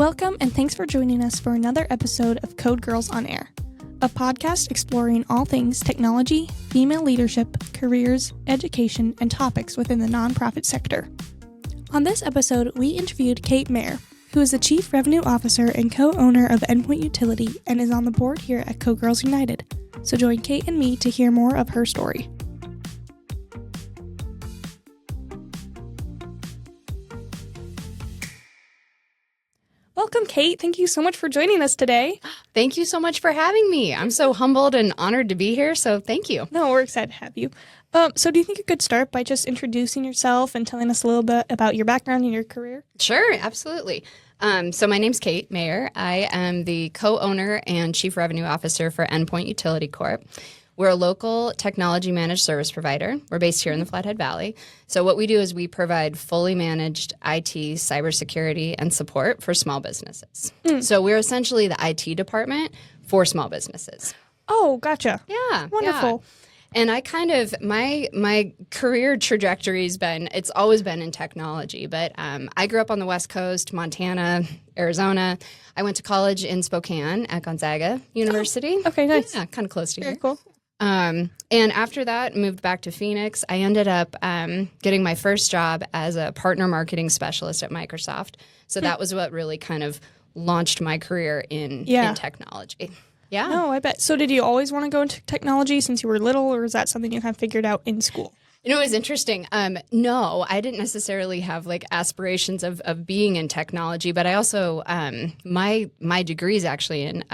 Welcome and thanks for joining us for another episode of Code Girls on Air, a podcast exploring all things technology, female leadership, careers, education, and topics within the nonprofit sector. On this episode, we interviewed Kate Mayer, who is the Chief Revenue Officer and co-owner of Endpoint Utility and is on the board here at Code Girls United. So join Kate and me to hear more of her story. Welcome, Kate. Thank you so much for joining us today. Thank you so much for having me. I'm so humbled and honored to be here, so thank you. No, we're excited to have you. So do you think you could start by just introducing yourself and telling us a little bit about your background and your career? Sure, absolutely. So my name's Kate Mayer. I am the co-owner and Chief Revenue Officer for Endpoint Utility Corp. We're a local technology managed service provider. We're based here in the Flathead Valley. So what we do is we provide fully managed IT, cybersecurity, and support for small businesses. So we're essentially the IT department for small businesses. Oh, gotcha. Yeah. Wonderful. Yeah. And I kind of, my career trajectory's been, it's always been in technology, but I grew up on the West Coast, Montana, Arizona. I went to college in Spokane at Gonzaga University. Oh, okay, nice. Yeah, kind of close to Very here. cool. And after that, moved back to Phoenix. I ended up getting my first job as a partner marketing specialist at Microsoft. So that was what really kind of launched my career in technology. Yeah. No, I bet. So did you always want to go into technology since you were little, or is that something you kind of figured out in school? You know, it was interesting. No, I didn't necessarily have like aspirations of being in technology, but I also, my degree is actually in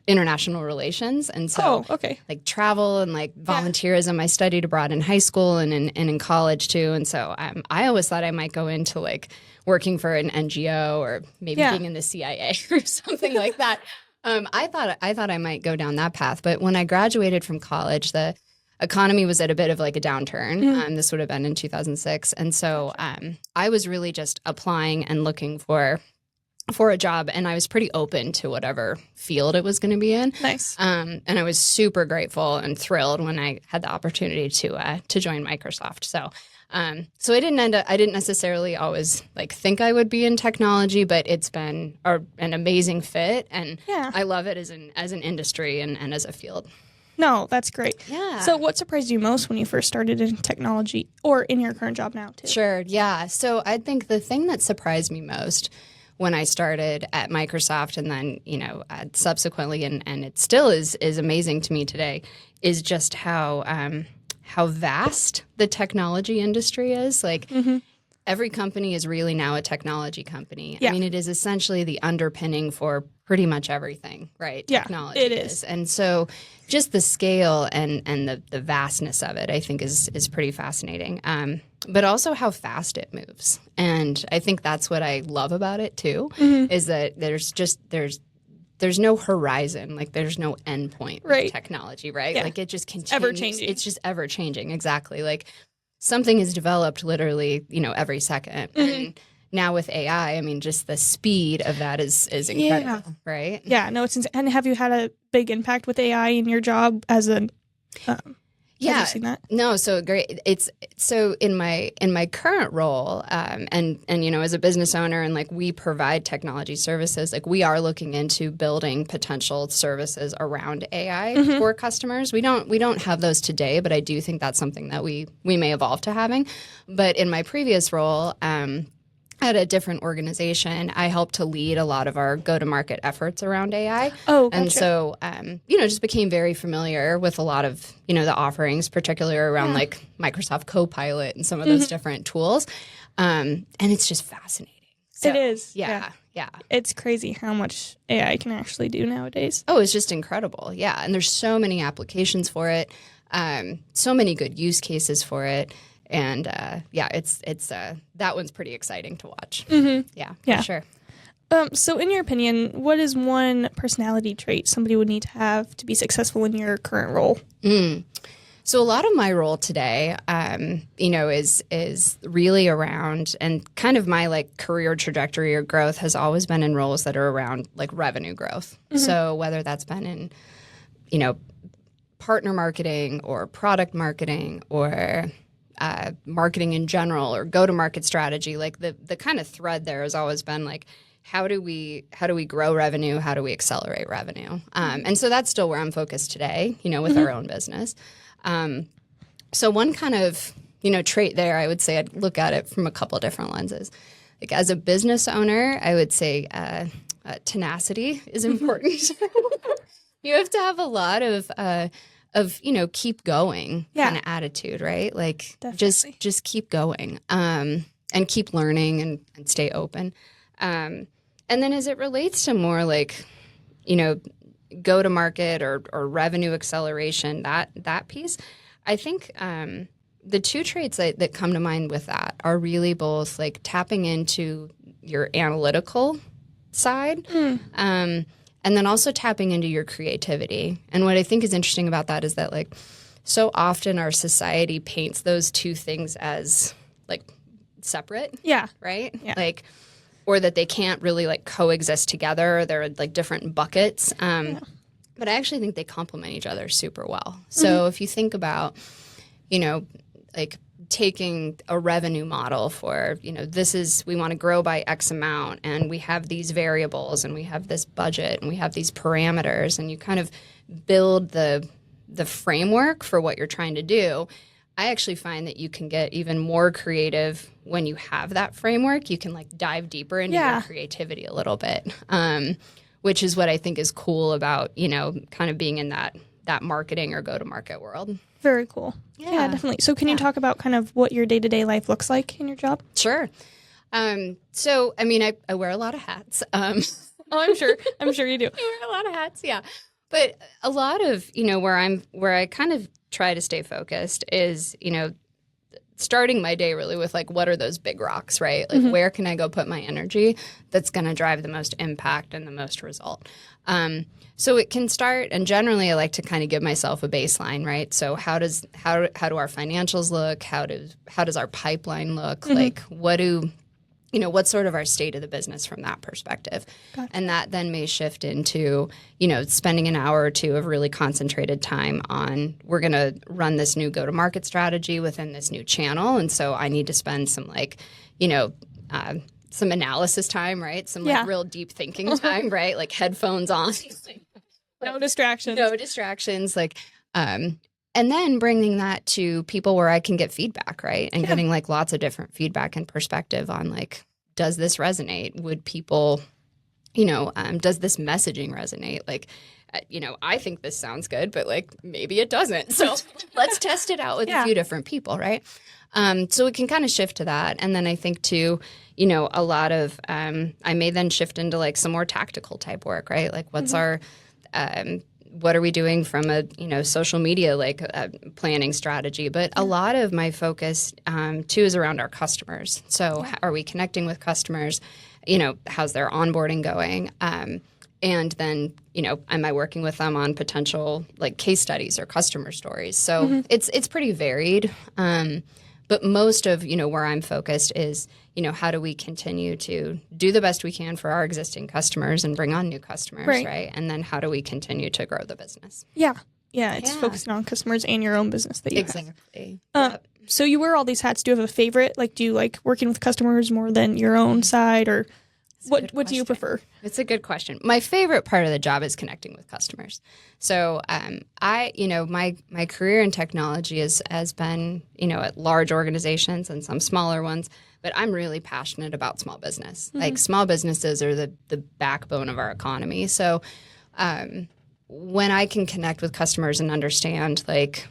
international relations. And so like travel and like volunteerism, I studied abroad in high school and in college too. And so I always thought I might go into like working for an NGO or maybe being in the CIA or something like that. I thought I might go down that path. But when I graduated from college, the economy was at a bit of like a downturn. This would have been in 2006. And so I was really just applying and looking for a job. And I was pretty open to whatever field it was going to be in. Nice. And I was super grateful and thrilled when I had the opportunity to join Microsoft. So I didn't necessarily always like think I would be in technology, but it's been an amazing fit. And I love it as an industry and as a field. No, that's great. Yeah. So what surprised you most when you first started in technology or in your current job now too? Sure. Yeah. So I think the thing that surprised me most when I started at Microsoft and then, subsequently, and it still is amazing to me today, is just how vast the technology industry is. Like every company is really now a technology company. Yeah. I mean, it is essentially the underpinning for pretty much everything, right? Yeah, Technology it is. And so just the scale and the vastness of it, I think is pretty fascinating. But also how fast it moves. And I think that's what I love about it too, is that there's no horizon, like there's no end point with technology, right? Yeah. Like it just continues. Ever changing. It's just ever changing, exactly. Like something is developed literally, every second. And now with AI, I mean, just the speed of that is incredible, right? Yeah, no, it's insane. And have you had a big impact with AI in your job as a have you seen that? No, so great. It's so in my current role, and as a business owner, and like we provide technology services, like we are looking into building potential services around AI for customers. We don't have those today, but I do think that's something that we may evolve to having. But in my previous role, at a different organization, I helped to lead a lot of our go-to-market efforts around AI. Oh, gotcha. And so, just became very familiar with a lot of, the offerings, particularly around like Microsoft Copilot and some of those different tools. And it's just fascinating. So, it is. Yeah. It's crazy how much AI can actually do nowadays. Oh, it's just incredible. Yeah. And there's so many applications for it, so many good use cases for it. And it's that one's pretty exciting to watch. Yeah, for sure. So in your opinion, what is one personality trait somebody would need to have to be successful in your current role? So a lot of my role today, is really around, and kind of my like career trajectory or growth has always been in roles that are around like revenue growth. So whether that's been in, partner marketing or product marketing or marketing in general or go-to-market strategy, like the kind of thread there has always been like how do we grow revenue? How do we accelerate revenue? And so that's still where I'm focused today, with our own business. So one kind of, trait there, I would say I'd look at it from a couple different lenses. Like as a business owner, I would say tenacity is important. You have to have a lot of keep going kind of attitude, right? Like just keep going and keep learning and stay open. And then as it relates to more like, go to market or revenue acceleration, that piece, I think the two traits that come to mind with that are really both like tapping into your analytical side and then also tapping into your creativity. And what I think is interesting about that is that like so often our society paints those two things as like separate. Yeah. Right? Yeah. Like, or that they can't really like coexist together. They're like different buckets. But I actually think they complement each other super well. So if you think about, like taking a revenue model for, we want to grow by X amount and we have these variables and we have this budget and we have these parameters and you kind of build the framework for what you're trying to do. I actually find that you can get even more creative when you have that framework. You can like dive deeper into your creativity a little bit, which is what I think is cool about, kind of being in that marketing or go-to-market world. Very cool. Yeah, definitely. So can you talk about kind of what your day-to-day life looks like in your job? Sure. So, I mean, I wear a lot of hats. Oh, I'm sure you do. I wear a lot of hats, yeah. But a lot of, where I kind of try to stay focused is, starting my day really with like, what are those big rocks, right? Like, where can I go put my energy that's going to drive the most impact and the most result? So it can start, and generally I like to kind of give myself a baseline, right? So how do our financials look? How does our pipeline look? Like, what's sort of our state of the business from that perspective? Gotcha. And that then may shift into, spending an hour or two of really concentrated time on, we're going to run this new go-to-market strategy within this new channel. And so I need to spend some some analysis time, right? Some like real deep thinking time, right? Like headphones on. No distractions. No distractions. Like, and then bringing that to people where I can get feedback, right? And getting like lots of different feedback and perspective on like, does this resonate? Would people, does this messaging resonate? Like, I think this sounds good, but like maybe it doesn't. So let's test it out with a few different people, right? So we can kind of shift to that. And then I think too, a lot of, I may then shift into like some more tactical type work, right? Like what's our, what are we doing from a, social media, like planning strategy? But a lot of my focus too is around our customers. So are we connecting with customers? How's their onboarding going? And then, am I working with them on potential like case studies or customer stories? So it's pretty varied. But most of, where I'm focused is, how do we continue to do the best we can for our existing customers and bring on new customers, right? And then how do we continue to grow the business? Yeah. Yeah, it's focusing on customers and your own business that you exactly. have. So you wear all these hats. Do you have a favorite? Like, do you like working with customers more than your own side, or what do you prefer? It's a good question. My favorite part of the job is connecting with customers. So my career in technology has been, at large organizations and some smaller ones, but I'm really passionate about small business. Like small businesses are the backbone of our economy. So when I can connect with customers and understand like,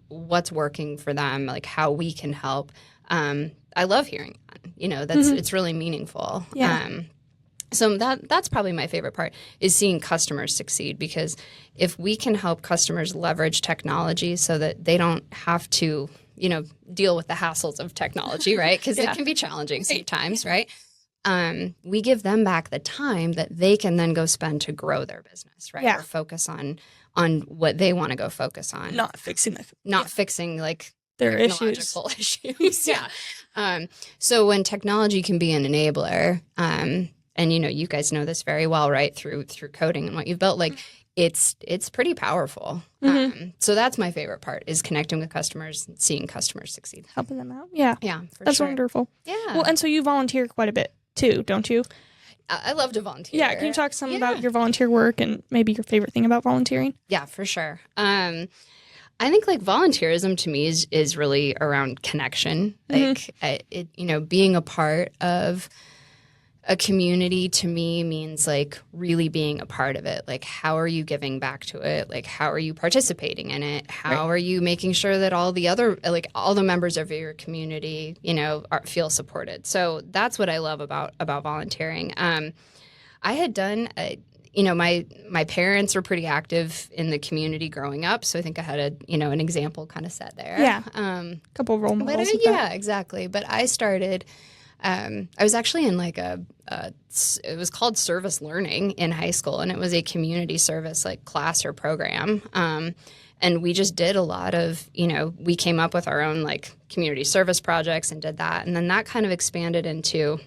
what's working for them, like how we can help, I love hearing that. It's really meaningful. Yeah. So that's probably my favorite part is seeing customers succeed, because if we can help customers leverage technology so that they don't have to, deal with the hassles of technology, right? Because it can be challenging sometimes, right? We give them back the time that they can then go spend to grow their business, right? Yeah. Or focus on what they want to go focus on. Not fixing like their technological issues. So when technology can be an enabler, and you guys know this very well, right? Through coding and what you've built, like it's pretty powerful. So that's my favorite part is connecting with customers, and seeing customers succeed, helping them out. Yeah, yeah, that's wonderful. Yeah. Well, and so you volunteer quite a bit too, don't you? I love to volunteer. Yeah, can you talk some about your volunteer work and maybe your favorite thing about volunteering? Yeah, for sure. I think like volunteerism to me is really around connection. Like being a part of a community to me means like really being a part of it. Like, how are you giving back to it? Like, how are you participating in it? How are you making sure that all the members of your community, feel supported? So that's what I love about volunteering. I had done my parents were pretty active in the community growing up, so I think I had an example kind of set there. Yeah, a couple role models. Exactly. But I started. I was actually in like it was called service learning in high school, and it was a community service like class or program. And we just did a lot of, we came up with our own like community service projects and did that, and then that kind of expanded into,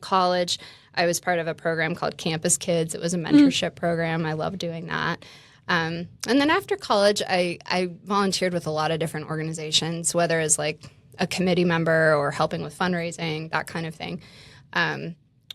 college. I was part of a program called Campus Kids. It was a mentorship program. I loved doing that. And then after college, I volunteered with a lot of different organizations, whether it's like a committee member or helping with fundraising, that kind of thing.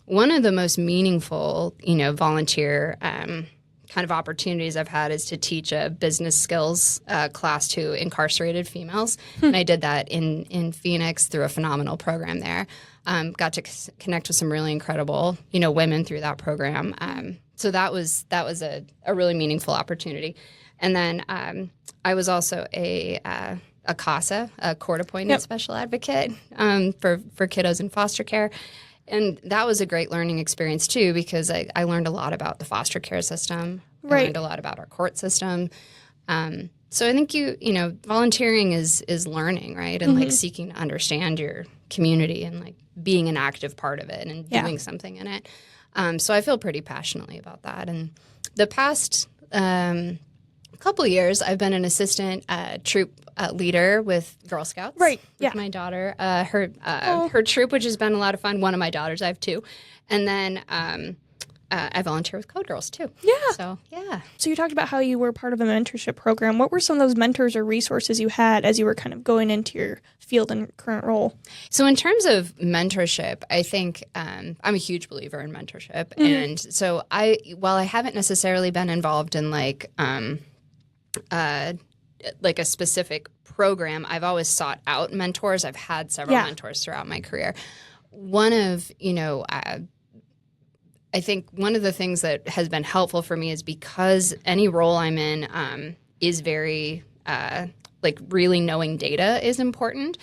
One of the most meaningful, volunteer kind of opportunities I've had is to teach a business skills class to incarcerated females. And I did that in Phoenix through a phenomenal program there. Got to connect with some really incredible, women through that program. So that was a really meaningful opportunity. And then I was also a CASA, a court-appointed special advocate for kiddos in foster care. And that was a great learning experience, too, because I learned a lot about the foster care system. I learned a lot about our court system. So I think volunteering is learning, right? And like seeking to understand your community and like being an active part of it and doing something in it. So I feel pretty passionately about that. And the past couple of years, I've been an assistant troop leader with Girl Scouts. Right. With my daughter. Her troop, which has been a lot of fun. One of my daughters, I have two. And then I volunteer with Code Girls, too. Yeah. So, yeah. So you talked about how you were part of a mentorship program. What were some of those mentors or resources you had as you were kind of going into your field and current role? So in terms of mentorship, I think I'm a huge believer in mentorship. And so while I haven't necessarily been involved in like a specific program, I've always sought out mentors. I've had several mentors throughout my career. One of, I think one of the things that has been helpful for me is because any role I'm in is very really knowing data is important.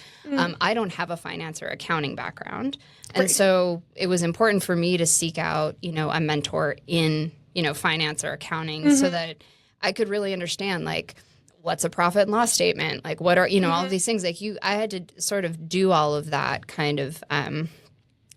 I don't have a finance or accounting background. And so it was important for me to seek out, a mentor in, finance or accounting so that I could really understand like what's a profit and loss statement? Like what are, all of these things like I had to sort of do all of that kind of,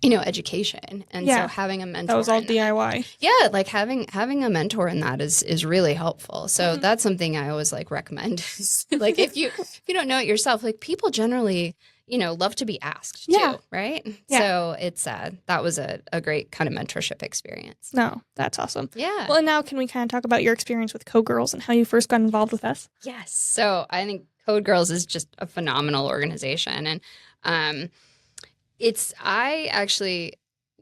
education. And so having a mentor. That was all DIY. Yeah. Like having a mentor in that is really helpful. So that's something I always like recommend. Like if you don't know it yourself, like people generally, love to be asked too. Right. Yeah. So it's, that was a great kind of mentorship experience. No, that's awesome. Yeah. Well, and now can we kind of talk about your experience with Code Girls and how you first got involved with us? Yes. So I think Code Girls is just a phenomenal organization. And,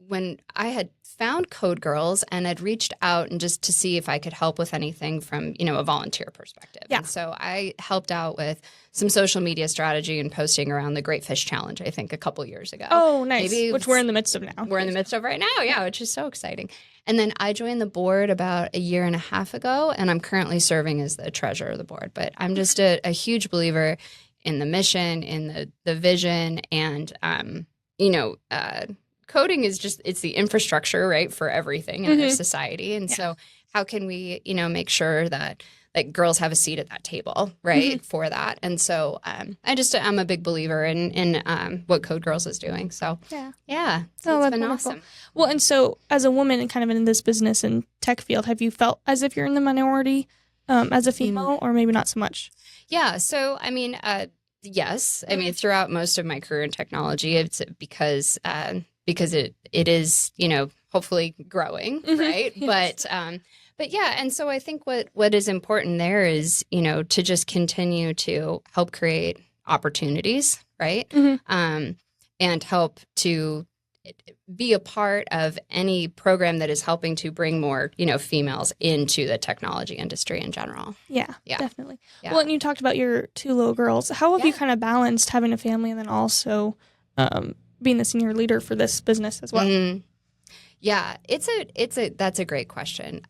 when I had found Code Girls and had reached out and just to see if I could help with anything from, a volunteer perspective. Yeah. And so I helped out with some social media strategy and posting around the Great Fish Challenge, I think a couple years ago. Oh, nice. Which we're in the midst of now. We're in the midst of right now. Yeah. Which is so exciting. And then I joined the board about a year and a half ago, and I'm currently serving as the treasurer of the board. But I'm just a huge believer in the mission, in the vision, and, coding is it's the infrastructure, right, for everything in our society. And so how can we, make sure that like girls have a seat at that table, right, for that. And so I'm a big believer in what Code Girls is doing. So, yeah. So it's been wonderful. awesome. Well, and so as a woman and kind of in this business and tech field, have you felt as if you're in the minority as a female or maybe not so much? Yeah. So, I mean, yes. I mean, throughout most of my career in technology, it's because it is, hopefully growing, right? Yes. But yeah, and so I think what is important there is, to just continue to help create opportunities, right? And help to be a part of any program that is helping to bring more, females into the technology industry in general. Yeah, Yeah. definitely. Yeah. Well, and you talked about your 2 little girls. How have you kind of balanced having a family and then also being the senior leader for this business as well? Mm-hmm. Yeah, that's a great question.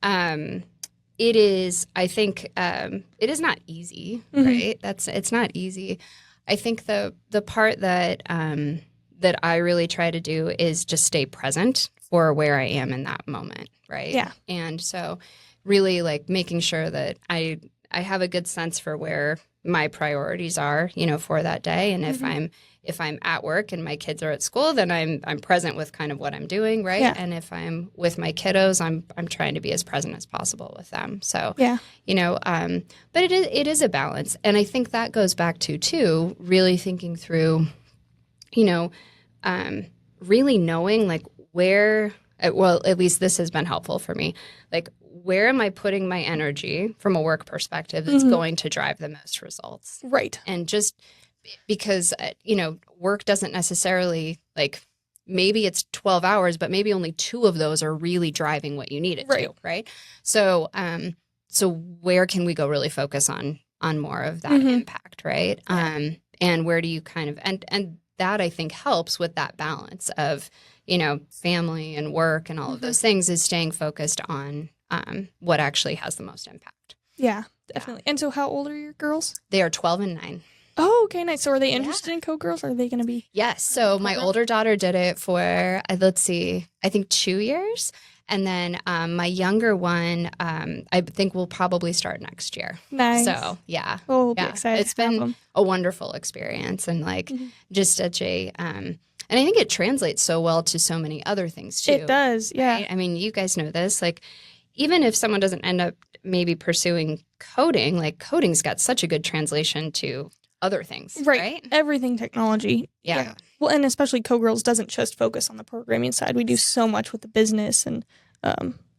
It is, I think, it is not easy, right? It's not easy. I think the part that that I really try to do is just stay present for where I am in that moment, right? Yeah. And so really like making sure that I have a good sense for where my priorities are, for that day. And if I'm at work and my kids are at school, then I'm present with kind of what I'm doing, right? Yeah. And if I'm with my kiddos, I'm trying to be as present as possible with them. So, yeah. But it is a balance. And I think that goes back to, too, really thinking through, really knowing like where, well, at least this has been helpful for me, like where am I putting my energy from a work perspective that's going to drive the most results? Right. And just because, work doesn't necessarily like maybe it's 12 hours, but maybe only 2 of those are really driving what you need it to, right? So, so where can we go really focus on more of that impact, right? And where do you kind of, and that I think helps with that balance of, family and work and all of those things is staying focused on what actually has the most impact. Yeah, definitely. And so how old are your girls? They are 12 and 9. Oh, okay, nice. So are they interested in Code Girls or are they going to be? Yes. So my older daughter did it for, let's see, I think 2 years. And then my younger one, I think will probably start next year. Nice. So, yeah. Oh, we'll be excited. It's been a wonderful experience and like just such a, and I think it translates so well to so many other things too. It does, yeah. Right? I mean, you guys know this, like even if someone doesn't end up maybe pursuing coding, like coding's got such a good translation to other things, right? Everything technology. Yeah. Well, and especially Code Girls doesn't just focus on the programming side. We do so much with the business and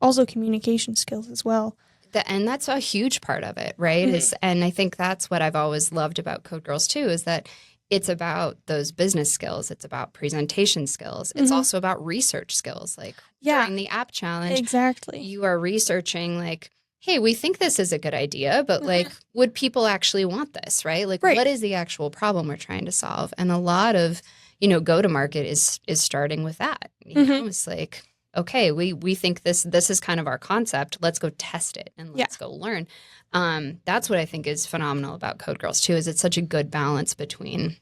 also communication skills as well. And that's a huge part of it, right? And I think that's what I've always loved about Code Girls too, is that it's about those business skills. It's about presentation skills. It's also about research skills. Like during the app challenge, exactly, you are researching like, hey, we think this is a good idea, but like, would people actually want this, right? Like, what is the actual problem we're trying to solve? And a lot of, go-to-market is starting with that. It's like, okay, we think this is kind of our concept. Let's go test it and let's go learn. That's what I think is phenomenal about Code Girls too, is it's such a good balance between,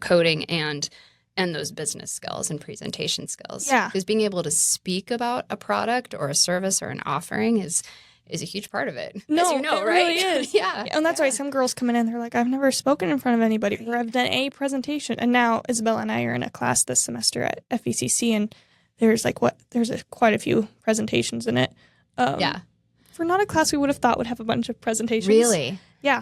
coding and those business skills and presentation skills. Yeah. Because being able to speak about a product or a service or an offering is a huge part of it. No, as you know, it right? really is. Yeah. And that's why some girls come in and they're like, I've never spoken in front of anybody or I've done a presentation. And now Isabella and I are in a class this semester at FECC and there's quite a few presentations in it. For not a class we would have thought would have a bunch of presentations. Really? Yeah.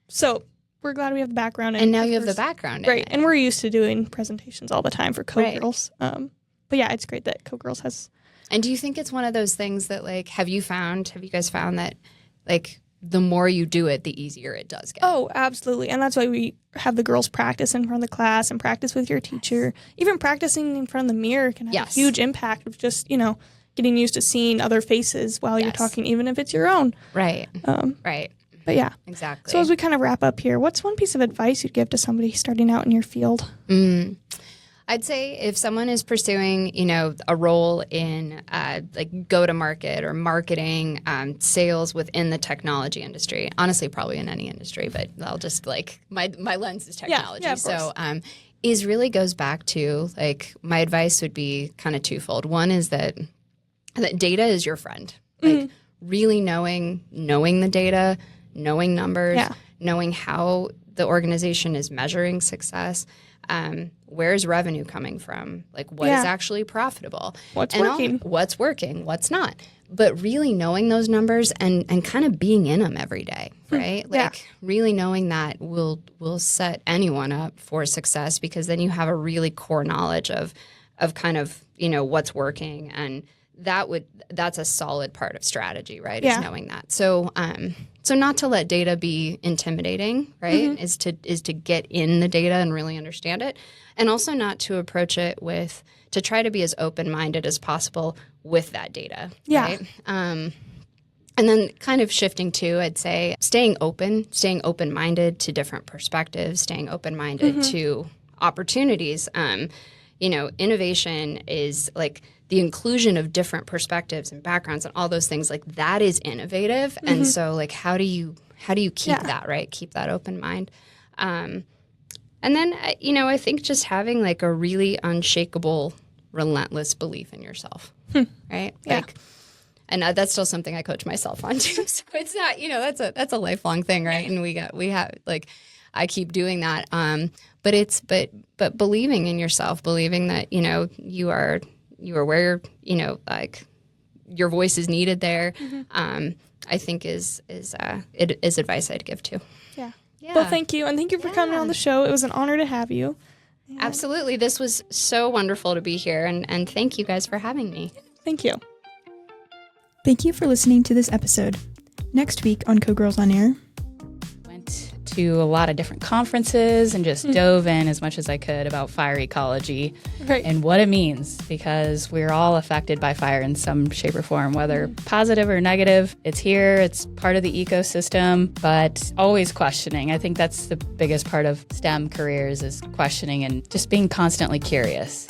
So we're glad we have the background. And now you have the background in it. And we're used to doing presentations all the time for Code Girls. But yeah, it's great that Code Girls has. And do you think it's one of those things that like, have you guys found that like the more you do it, the easier it does get? Oh, absolutely. And that's why we have the girls practice in front of the class and practice with your teacher. Even practicing in front of the mirror can have a huge impact of just, getting used to seeing other faces while you're talking, even if it's your own. Right. Right. But yeah. Exactly. So as we kind of wrap up here, what's one piece of advice you'd give to somebody starting out in your field? I'd say if someone is pursuing, a role in like go-to-market or marketing, sales within the technology industry, honestly, probably in any industry, but I'll just like my lens is technology. Yeah, of course. So is really goes back to like my advice would be kind of twofold. One is that data is your friend. Like really knowing the data, knowing numbers, knowing how the organization is measuring success. Where's revenue coming from? Like what is actually profitable? What's working, what's not. But really knowing those numbers and kind of being in them every day, right? Like really knowing that will set anyone up for success because then you have a really core knowledge of kind of, what's working and that's a solid part of strategy, right? Yeah. Is knowing that. So so not to let data be intimidating, right? Is to get in the data and really understand it, and also not to approach it to try to be as open-minded as possible with that data. Yeah. Right? And then kind of shifting to, I'd say, staying open-minded to different perspectives, staying open-minded to opportunities. Innovation is like the inclusion of different perspectives and backgrounds and all those things, like that is innovative. And so like, how do you keep that, right? Keep that open mind. And then, I think just having like a really unshakable, relentless belief in yourself, right? Yeah. Like, and that's still something I coach myself on too. So it's not, that's a lifelong thing, right? And we have like, I keep doing that. But believing in yourself, believing that, you are where, like your voice is needed there. I think is advice I'd give too. Yeah. Well, thank you. And thank you for coming on the show. It was an honor to have you. Yeah. Absolutely. This was so wonderful to be here. And thank you guys for having me. Thank you. Thank you for listening to this episode. Next week on Code Girls on Air, went to a lot of different conferences and just dove in as much as I could about fire ecology and what it means, because we're all affected by fire in some shape or form, whether positive or negative. It's here, it's part of the ecosystem, but always questioning. I think that's the biggest part of STEM careers, is questioning and just being constantly curious.